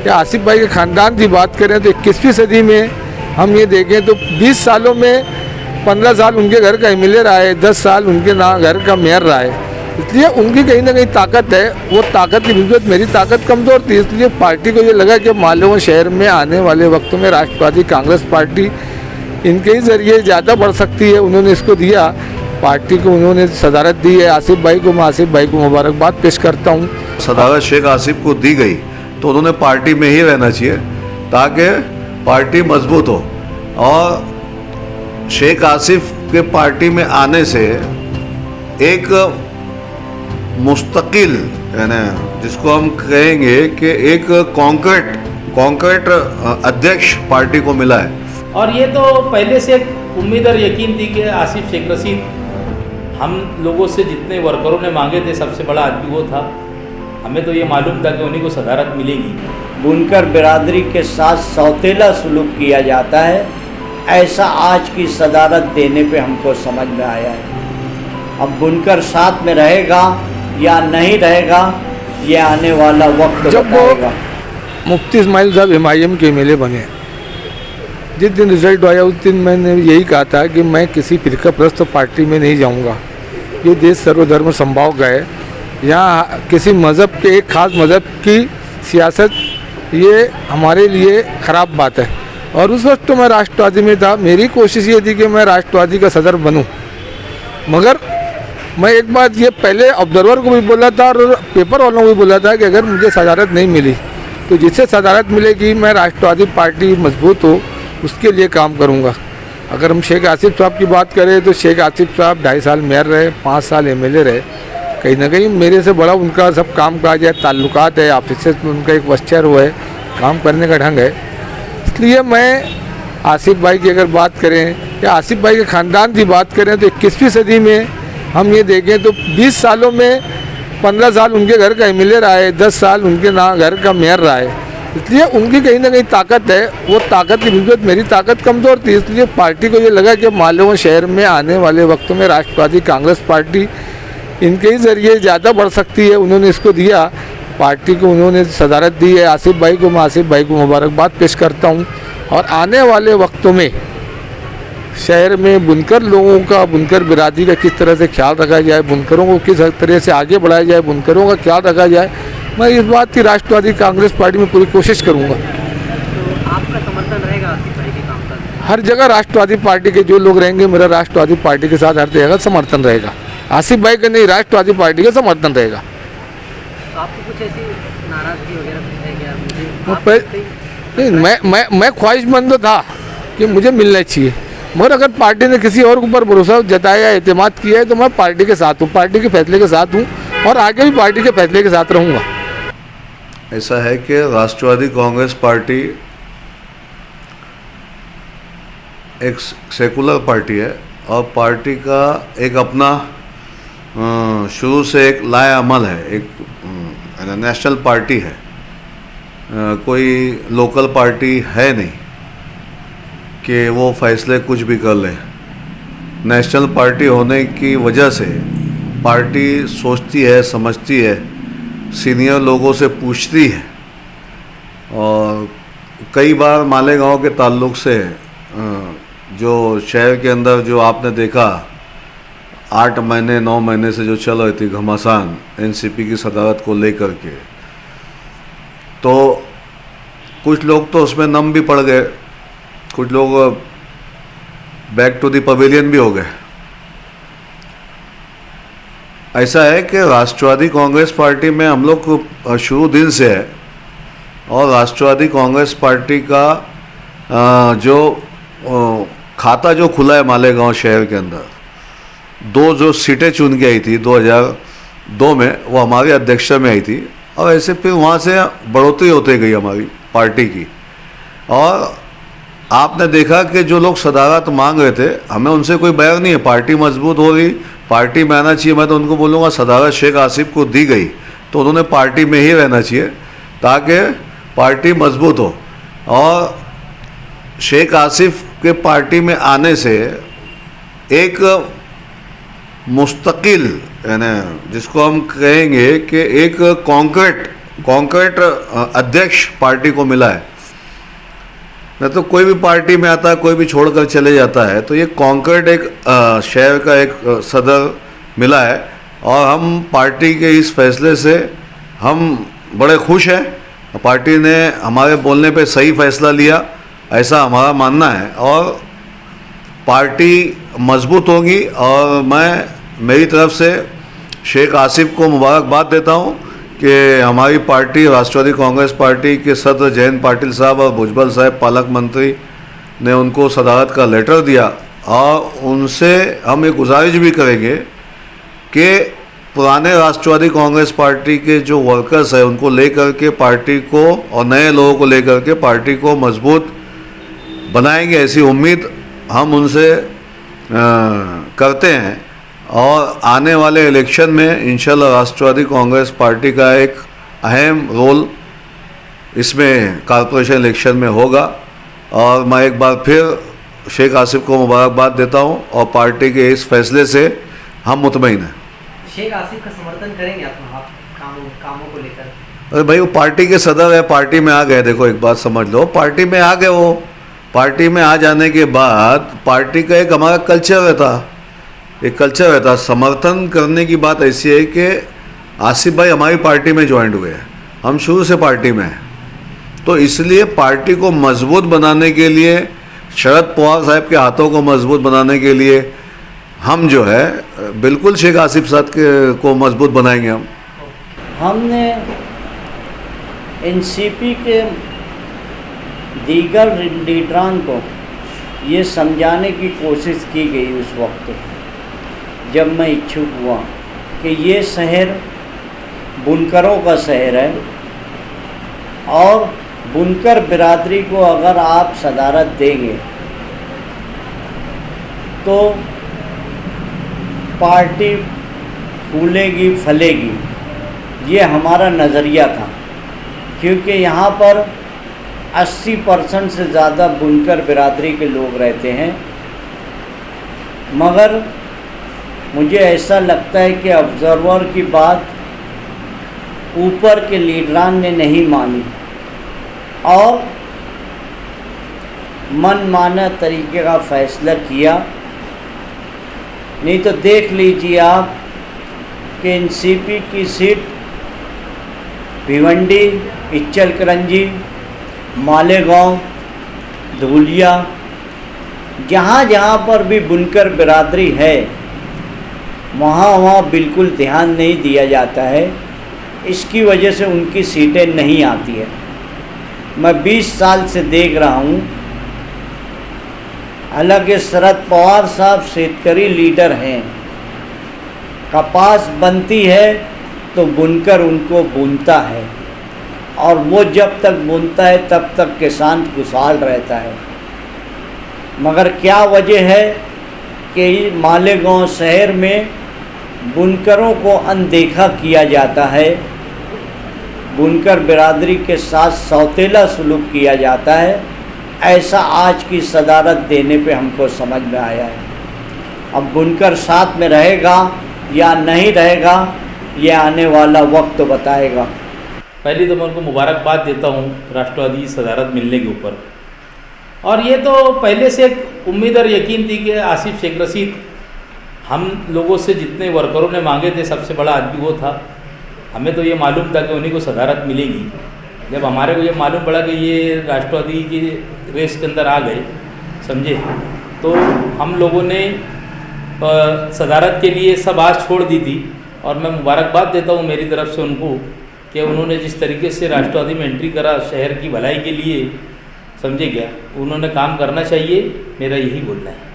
या आसिफ भाई के ख़ानदान की बात करें तो 21वीं सदी में हम ये देखें तो 20 सालों में 15 साल उनके घर का एमएलए रहा है, 10 साल उनके घर का मेयर रहा है। इसलिए उनकी कहीं ना कहीं ताकत है। वो ताकत की निस्बत मेरी ताकत कमज़ोर थी, इसलिए पार्टी को ये लगा कि मालेगांव शहर में आने वाले वक्तों में राष्ट्रवादी कांग्रेस पार्टी इनके ही ज़रिए ज़्यादा बढ़ सकती है। उन्होंने इसको दिया, पार्टी को उन्होंने सदारत दी है। आसिफ भाई को, मैं आसिफ भाई को मुबारकबाद पेश करता हूँ। सदारत शेख आसिफ को दी गई तो उन्होंने पार्टी में ही रहना चाहिए ताकि पार्टी मजबूत हो। और शेख आसिफ के पार्टी में आने से एक मुस्तकिल, यानी जिसको हम कहेंगे कि एक कॉन्क्रीट अध्यक्ष पार्टी को मिला है। और ये तो पहले से एक उम्मीद और यकीन थी कि आसिफ शेख रशीद, हम लोगों से जितने वर्करों ने मांगे थे सबसे बड़ा आदमी वो था। हमें तो ये मालूम था कि उन्हीं को सदारत मिलेगी। बुनकर बिरादरी के साथ सौतेला सलूक किया जाता है, ऐसा आज की सदारत देने पे हमको समझ में आया है। अब बुनकर साथ में रहेगा या नहीं रहेगा ये आने वाला वक्त बताएगा। मुफ्ती इस्माइल साहब MIM के एमएलए बने, जिस दिन रिजल्ट आया उस दिन मैंने यही कहा था कि मैं किसी फिरका प्रस्त पार्टी में नहीं जाऊंगा। ये देश सर्वधर्म संभाव का है, यहाँ किसी मज़हब के, एक ख़ास मज़हब की सियासत ये हमारे लिए ख़राब बात है। और उस वक्त तो मैं राष्ट्रवादी में था, मेरी कोशिश ये थी कि मैं राष्ट्रवादी का सदर बनूं। मगर मैं एक बात ये पहले ऑब्जर्वर को भी बोला था और पेपर वालों को भी बोला था कि अगर मुझे सदारत नहीं मिली तो जिससे सदारत मिलेगी मैं राष्ट्रवादी पार्टी मजबूत हो उसके लिए काम करूँगा। अगर हम शेख आसिफ साहब की बात करें तो शेख आसिफ साहब 2.5 साल मेयर रहे, 5 साल MLA रहे। कहीं ना कहीं मेरे से बड़ा उनका सब काम काज है, ताल्लुकात है, ऑफिस में उनका एक वस्चर वो है, काम करने का ढंग है। इसलिए मैं आसिफ भाई की अगर बात करें या आसिफ भाई के ख़ानदान की बात करें तो 21वीं सदी में हम ये देखें तो 20 सालों में 15 साल उनके घर का MLA रहा है, 10 साल उनके घर का मेयर रहा है। इसलिए उनकी कहीं ना कहीं ताकत है। वो ताकत की निस्बत मेरी ताकत कमज़ोर थी, इसलिए पार्टी को ये लगा कि मालेगांव शहर में आने वाले वक्तों में राष्ट्रवादी कांग्रेस पार्टी इनके ही ज़रिए ज़्यादा बढ़ सकती है। उन्होंने इसको दिया, पार्टी को उन्होंने सदारत दी है। आसिफ भाई को, मैं आसिफ भाई को मुबारकबाद पेश करता हूँ। और आने वाले वक्तों में शहर में बुनकर लोगों का, बुनकर बिरादरी का किस तरह से ख्याल रखा जाए, बुनकरों को किस तरह से आगे बढ़ाया जाए, बुनकरों का ख्याल रखा जाए, मैं इस बात की राष्ट्रवादी कांग्रेस पार्टी में पूरी कोशिश करूँगा। तो आपका समर्थन रहेगा आसिफ भाई के काम का? हर जगह राष्ट्रवादी पार्टी के जो लोग रहेंगे मेरा राष्ट्रवादी पार्टी के साथ हर जगह समर्थन रहेगा। आसिफ भाई का नहीं, राष्ट्रवादी पार्टी का समर्थन रहेगा। तो आपको कुछ ऐसी नाराजगी वगैरह है क्या? मैं ख्वाहिशमंद था कि मुझे मिलना चाहिए, मगर अगर पार्टी ने किसी और के ऊपर भरोसा जताया, एतमाद किया है तो मैं पार्टी के साथ हूँ, पार्टी के फैसले के साथ हूँ और आगे भी पार्टी के फैसले के साथ रहूँगा। ऐसा है कि राष्ट्रवादी कांग्रेस पार्टी एक सेकुलर पार्टी है और पार्टी का एक अपना शुरू से एक लाया अमल है, एक नेशनल पार्टी है, कोई लोकल पार्टी है नहीं कि वो फैसले कुछ भी कर ले। नेशनल पार्टी होने की वजह से पार्टी सोचती है, समझती है, सीनियर लोगों से पूछती है। और कई बार मालेगांव के ताल्लुक से जो शहर के अंदर जो आपने देखा 8 महीने 9 महीने से जो चल रही थी घमासान एनसीपी की सदारत को लेकर के, तो कुछ लोग तो उसमें नम भी पड़ गए, कुछ लोग बैक टू द पवेलियन भी हो गए। ऐसा है कि राष्ट्रवादी कांग्रेस पार्टी में हम लोग शुरू दिन से है और राष्ट्रवादी कांग्रेस पार्टी का जो खाता जो खुला है मालेगांव शहर के अंदर, 2 जो सीटें चुन के आई थी 2002 में, वो हमारी अध्यक्षता में आई थी और ऐसे फिर वहाँ से बढ़ोतरी होती गई हमारी पार्टी की। और आपने देखा कि जो लोग सदारत मांग रहे थे, हमें उनसे कोई बैर नहीं है, पार्टी मजबूत हो रही, पार्टी में आना चाहिए। मैं तो उनको बोलूँगा सदारत शेख आसिफ को दी गई तो उन्होंने पार्टी में ही रहना चाहिए ताकि पार्टी मजबूत हो। और शेख आसिफ के पार्टी में आने से एक मुस्तकिल, यानी जिसको हम कहेंगे कि एक कॉन्क्रीट अध्यक्ष पार्टी को मिला है। न तो कोई भी पार्टी में आता है, कोई भी छोड़कर चले जाता है, तो ये कॉन्क्रीट एक शहर का एक सदर मिला है और हम पार्टी के इस फैसले से हम बड़े खुश हैं। पार्टी ने हमारे बोलने पे सही फैसला लिया, ऐसा हमारा मानना है और पार्टी मजबूत होगी। और मैं मेरी तरफ से शेख आसिफ को मुबारकबाद देता हूँ कि हमारी पार्टी राष्ट्रवादी कांग्रेस पार्टी के सदर जयंत पाटिल साहब और भुजबल साहब पालक मंत्री ने उनको सदारत का लेटर दिया और उनसे हम एक गुजारिश भी करेंगे कि पुराने राष्ट्रवादी कांग्रेस पार्टी के जो वर्कर्स हैं उनको लेकर के पार्टी को और नए लोगों को लेकर के पार्टी को मजबूत बनाएंगे, ऐसी उम्मीद हम उनसे करते हैं। और आने वाले इलेक्शन में इंशाल्लाह राष्ट्रवादी कांग्रेस पार्टी का एक अहम रोल इसमें कॉरपोरेशन इलेक्शन में होगा। और मैं एक बार फिर शेख आसिफ को मुबारकबाद देता हूं और पार्टी के इस फैसले से हम मुतमईन हैं। शेख आसिफ का समर्थन करेंगे आप कामों को लेकर? अरे भाई, वो पार्टी के सदर है, पार्टी में आ गए। देखो एक बात समझ लो, पार्टी में आ गए। वो पार्टी में आ जाने के बाद पार्टी का एक हमारा कल्चर रहता, एक कल्चर रहता। समर्थन करने की बात ऐसी है कि आसिफ भाई हमारी पार्टी में ज्वाइन हुए हैं, हम शुरू से पार्टी में हैं, तो इसलिए पार्टी को मजबूत बनाने के लिए, शरद पवार साहब के हाथों को मजबूत बनाने के लिए हम जो है बिल्कुल शेख आसिफ साहब को मजबूत बनाएंगे। हमने एनसीपी के दीगर लीडरान को ये समझाने की कोशिश की गई उस वक्त जब मैं इच्छुक हुआ कि ये शहर बुनकरों का शहर है और बुनकर बिरादरी को अगर आप सदारत देंगे तो पार्टी फूलेगी फलेगी, ये हमारा नज़रिया था। क्योंकि यहाँ पर 80% से ज़्यादा बुनकर बिरादरी के लोग रहते हैं, मगर मुझे ऐसा लगता है कि ऑब्ज़र्वर की बात ऊपर के लीडरान ने नहीं मानी और मनमाना तरीके का फ़ैसला किया। नहीं तो देख लीजिए आप कि एनसीपी की सीट भिवंडी, इच्चलकरंजी, मालेगांव, धूलिया, जहाँ जहाँ पर भी बुनकर बिरादरी है वहाँ बिल्कुल ध्यान नहीं दिया जाता है। इसकी वजह से उनकी सीटें नहीं आती है। मैं 20 साल से देख रहा हूँ, हालांकि शरद पवार साहब शेतकरी लीडर हैं, कपास बनती है तो बुनकर उनको बुनता है और वो जब तक बुनता है तब तक किसान खुशहाल रहता है। मगर क्या वजह है कि मालेगांव शहर में बुनकरों को अनदेखा किया जाता है, बुनकर बिरादरी के साथ सौतेला सलूक किया जाता है। ऐसा आज की सदारत देने पे हमको समझ में आया है। अब बुनकर साथ में रहेगा या नहीं रहेगा ये आने वाला वक्त बताएगा। पहले तो मैं उनको मुबारकबाद देता हूँ राष्ट्रवादी सदारत मिलने के ऊपर। और ये तो पहले से एक उम्मीद और यकीन थी कि आसिफ शेख रशीद हम लोगों से जितने वर्करों ने मांगे थे सबसे बड़ा आदमी वो था। हमें तो ये मालूम था कि उन्हीं को सदारत मिलेगी। जब हमारे को ये मालूम पड़ा कि ये राष्ट्रवादी की रेस के अंदर आ गए, समझे, तो हम लोगों ने सदारत के लिए सब आस छोड़ दी थी। और मैं मुबारकबाद देता हूँ मेरी तरफ से उनको कि उन्होंने जिस तरीके से राष्ट्रवादी में एंट्री करा शहर की भलाई के लिए, समझे क्या, उन्होंने काम करना चाहिए, मेरा यही बोलना है।